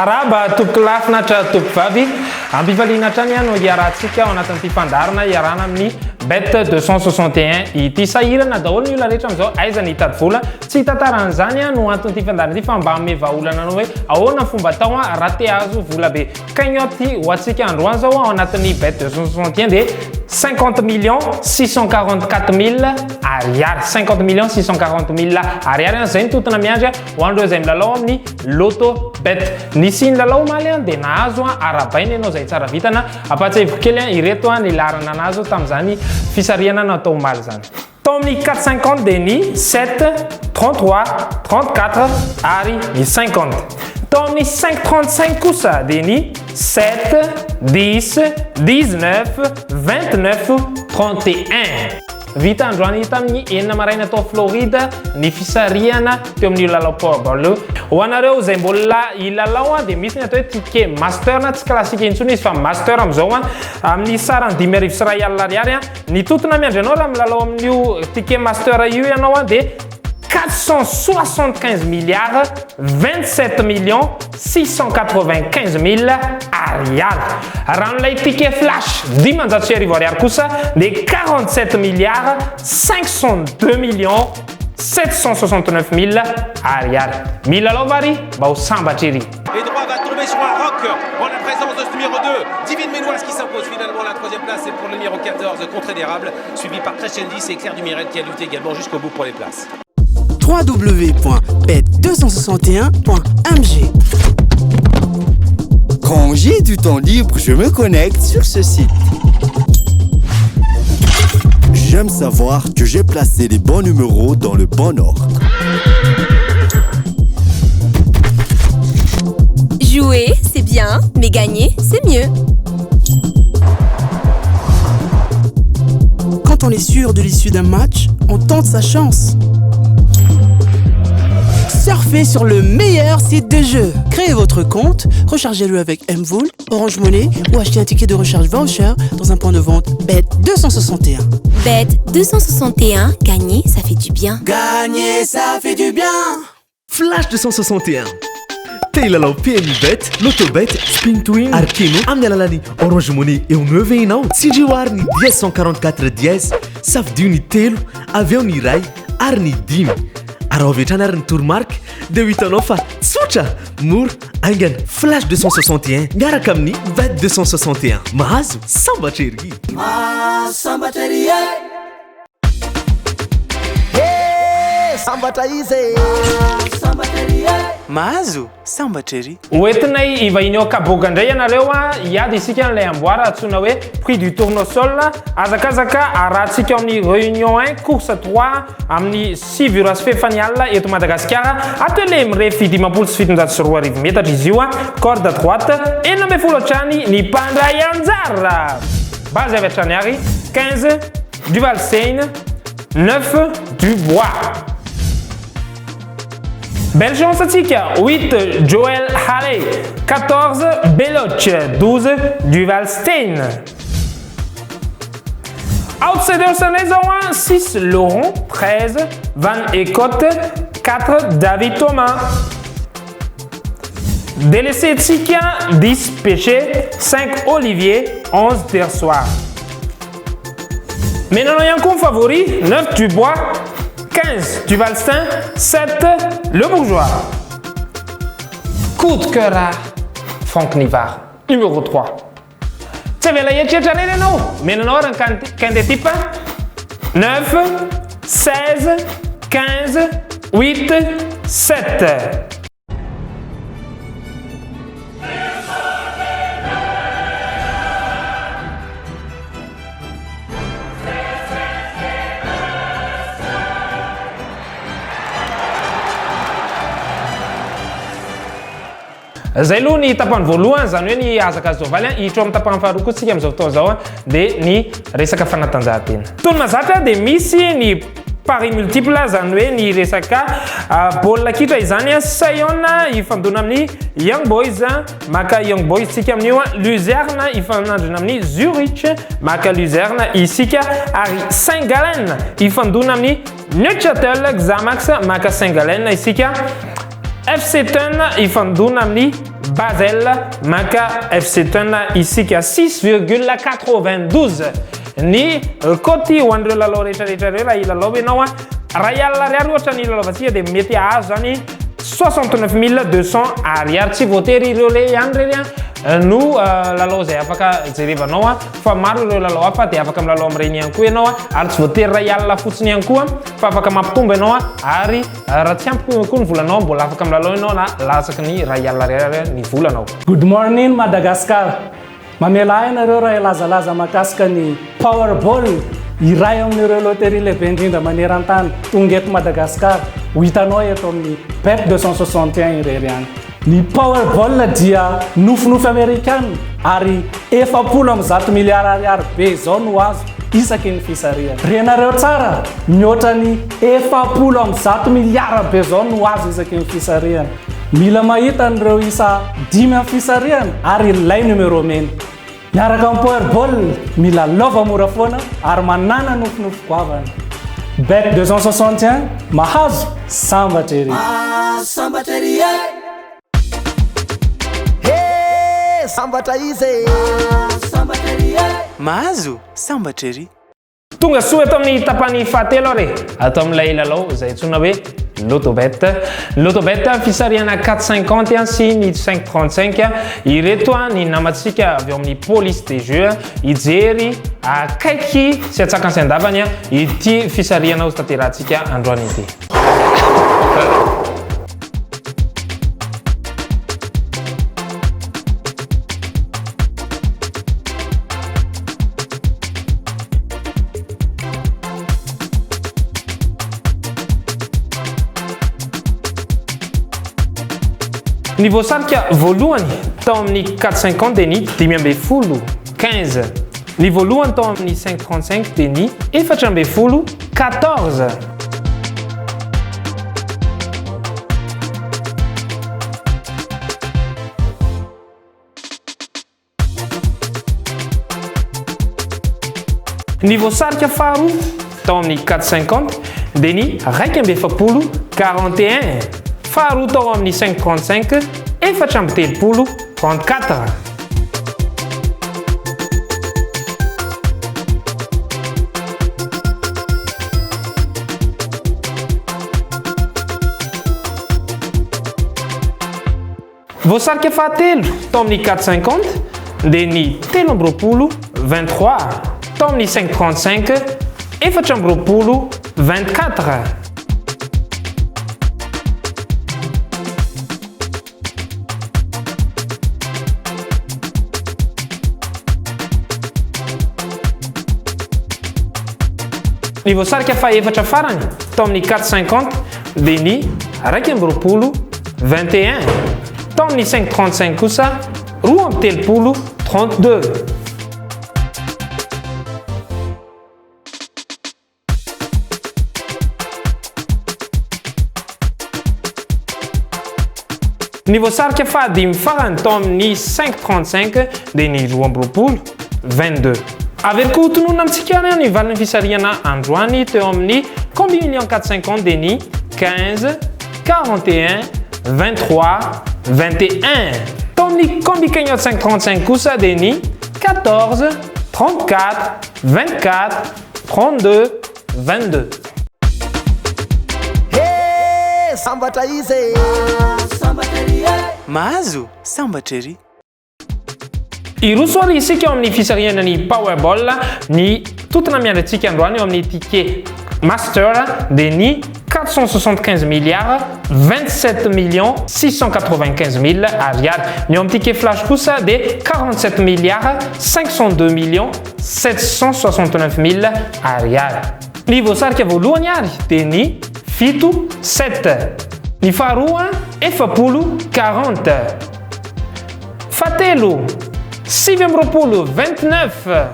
araba topoko lafinatra topoko vavy ampifaliana hatrany no iarahantsika ao anatin'ity fandarina iarana amin'ny bet 261 ity sahirana daholo ny olona rehetra amin'izao aiza ny hitady vola tsy tantaran'izany no anton'ity fandarina ity fa mba mevaolana anao hoe ahoana fomba atao raha te azo vola be cagnotte ho antsika androany zao ao anatin'ny bet 261 dia 50 millions 644 000 ariary 50 millions 640 000 ariary zay ny totona miandry ho andreo izay milalao amin'ny loto bet ny siny lalao maly dia nahazo arabaina ianao zay tsara vitana apatsahivoko kely ireto ny larana anazo tamin'izany fisariana natao maly zany tao amin'ny 450 dia ny 7 33 34 ary ny 50 tao amin'ny 535 kosa dia ny 7 10 19 29 31 vita androany tamin'ny enina maraina tao Florida ny fisariana teo amin'ny lalao powerball ho anareo izay mbola ilalao dia misy ny atao hoe ticket master na tsy klasika intsony izy fa master amin'izao amin'ny sarany 5,000 ariary ny totona miandry ianao raha milalao amin'io ticket master io ianao dia 475 milliards 27 millions 695 000 ariary raha n'ilay ticket flash 10,000 ariary kosa dia 47 milliards 502 millions 769 000 ariary milalao vary mba ho sambatra ery. Et droit va tomber sur un rock en la présence de ce numéro 2, Divine Ménoise qui s'impose finalement la troisième place, c'est pour le numéro 14, Contrédérable, suivi par Crescendis et Claire Dumirel qui a lutté également jusqu'au bout pour les places. www.bet261.mg. Quand j'ai du temps libre, je me connecte sur ce site. J'aime savoir que j'ai placé les bons numéros dans le bon ordre. Jouer, c'est bien, mais gagner, c'est mieux. Quand on est sûr de l'issue d'un match, on tente sa chance. Surfez sur le meilleur site de jeu. Créez votre compte, rechargez-le avec Mvool, Orange Money ou achetez un ticket de recharge voucher dans un point de vente Bet261. Bet261, gagner, ça fait du bien. Gagner, ça fait du bien. Flash 261. Teilalao PMI Bet, Lotobet, Spin Twin, Arkeno, amin'ny alalany Orange Money eo 9 ianao. Tsindrioary ny 1044 10, safidio ny telo, avy eo ny ray, ary ny dimy. Araha avetrany ary ny toromark dia ho hitanao fa tsotra mora aingana Flash 261 miaraka amin'ny Bet 261 mahazo sambatra ery. Sambatra ery sambatra izy sambatra ery mahazo sambatra ery hoentinay ivahiny ao kaboga indray ianareo hiady isika n'ilay amboara antsoina hoe prix du tournesol azakazaka arahantsika amin'ny réunion 1 course 3 amin'ny 6 fefany alina eto Madagasikara atele mirefy 7,7 metatra izy io corde droite 90 hatrany ny mpandray anjara base avy hatrany ary 15 du Valseine 9 du Bois. Belle chance atsika 8 Joel Halley 14 Beloch 12 Duvalstein. Outsider Saint-Nézaouin 6 Laurent 13 Van Ecotte 4 David Thomas. Délaissé Tsika 10 Péché 5 Olivier 11 Tersoir. Ménanoyancon favori 9 Dubois 15 du Valstin 7 le Bourgeois. Coup de cœur à Franck Nivard numéro 3. Tsy vela eritreritraneny ianao menanao raha kandidatypa 9 16 15 8 7. Zay aloha ny tapany voalohany zany hoe ny azaka zao valy hiditra amin'ny tapany faharoa koa tsika amin'izao fotoana zao dia ny resaka fanatanjahantena. Tony mazatra dia misy ny paris multiple zany hoe ny resaka baolina kitra izany Sion ifandona amin'ny Young Boys maka Young Boys tsika amin'io Luzerne ifanandrina amin'ny Zurich maka Luzerne isika ary Saint-Gallen ifandona amin'ny Neuchâtel Xamax maka Saint-Gallen isika FC Thun ifandona amin'ny Basel maka FC Tana ici qui a 6,92 ni koti wandre la lore rehetra ila lobe nawa Royal ariary ohatra ny lalavantsika dia mety azo zany 69 200 ariary tsy voatery ireo le ihany rery no lalao zay afaka jerevanao fa maro ireo lalao hafa dia afaka milalao amin'ireny ihany koa ianao ary tsy voatery Royal fotsiny ihany koa fa afaka mampitombo ianao ary raha tsy ampy koa ny volanao mbola afaka milalao ianao na latsaky ny Royal ariary ny volanao. Good morning Madagascar. Mamela ianareo raha ilazalaza mahakasika ny Powerball iray amin'ireo loterie lehibe indrindra maneran-tany tonga eto Madagascar. Ho hitanao eto amin'ny Bet 261 irery any. Ny Powerball dia nofinofy Amerikana ary 700 miliara ariary be zao no azo isaky ny fisarihana. Renareo tsara mihoatra ny 700 miliara be zao no azo isaky ny fisarihana. Mila mahita an'ireo isa 5 amin'ny fisarihana ary lay numero mena. Miaraka amin'ny Powerball mila lova mora foana ary manana nofinofy goavana. Bet 261 mahazo sambatra ery. Sambatra ery sambatra izy sambatra ery mahazo sambatra ery. Tonga soa eto amin'ny tapany fahatelo re atao amin'ilay lalao izay antsoina hoe Lotobet. Lotobet fisarihana 450 sy ny 535 ireto ny namantsika avy amin'ny police des jeux ijery akaiky sy atsakany sy andavany ity fisarihana ho tanterahantsika androany ity. Ny voasarika voalohany tao amin'ny 450 dia ny 540 15. Ny voalohany tao amin'ny 535 dia ny 440 14. Ny voasarika faharoa tao amin'ny 450 dia ny 240 41. Faharoa tao amin'ny 535 430 34. Voasarika fahatelo tao amin'ny 450 dia ny 320 23. Tao amin'ny 535 420 24. Ny voasarika fahaefatra farany tao amin'ny 450 dia ny 220 21. Tao amin'ny 535 kosa 230 32. Ny voasarika fahadimy farany tao amin'ny 535 dia ny 220 22. Avery koa tonona amintsika ny valiny fisarihana androany teo amin'ny combi 450 dia ny 15 41 23 21. Tao amin'ny combi 535 kosa dia ny 14 34 24 32 22. Sambatra izy sambatra ery mahazo sambatra ery. Iroso ary isika eo amin'ny fisarihana ny Powerball ny totona miandratsika androany eo amin'ny ticket master dia ny 475 milliards 27 millions 695 000 ariary. Ny eo amin'ny ticket flash kosa dia 47 milliards 502 millions 769 000 ariary. Ny voasarika voalohany ary dia ny fito 7. Ny faharoa 40 fahatelo 29.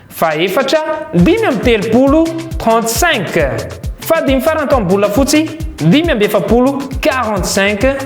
Fahaefatra 30 35. Fahadimy farany tao amin'ny bola fotsy 45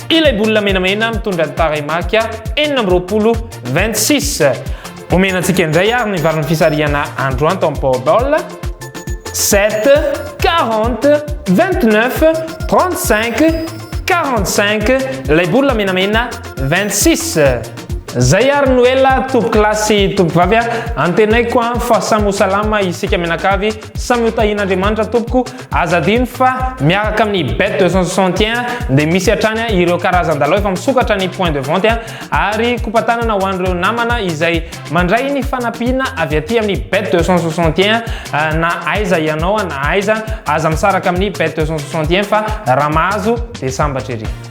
ilay bola menamena mitondra ny taraimaky 26. Omenantsika indray ary ny valiny fisarihana androany tao amin'ny Powerball 7 40 29 35 45 ilay bola menamena 26 zay ary noela tompo klasy tompokavy antenay koa fa samy salama isika menakavy samy hotahin'Andriamanitra tompoko azadino fa miaraka amin'ny bet 261 dia misy hatrany ireo karazan-dalao efa misokatra ny point de vente ary kopatanana ho an'ireo namana izay mandray ny fanampiana avy aty amin'ny bet 261 na aiza ianao na aiza aza misaraka amin'ny bet 261 fa raha mahazo dia sambatra ery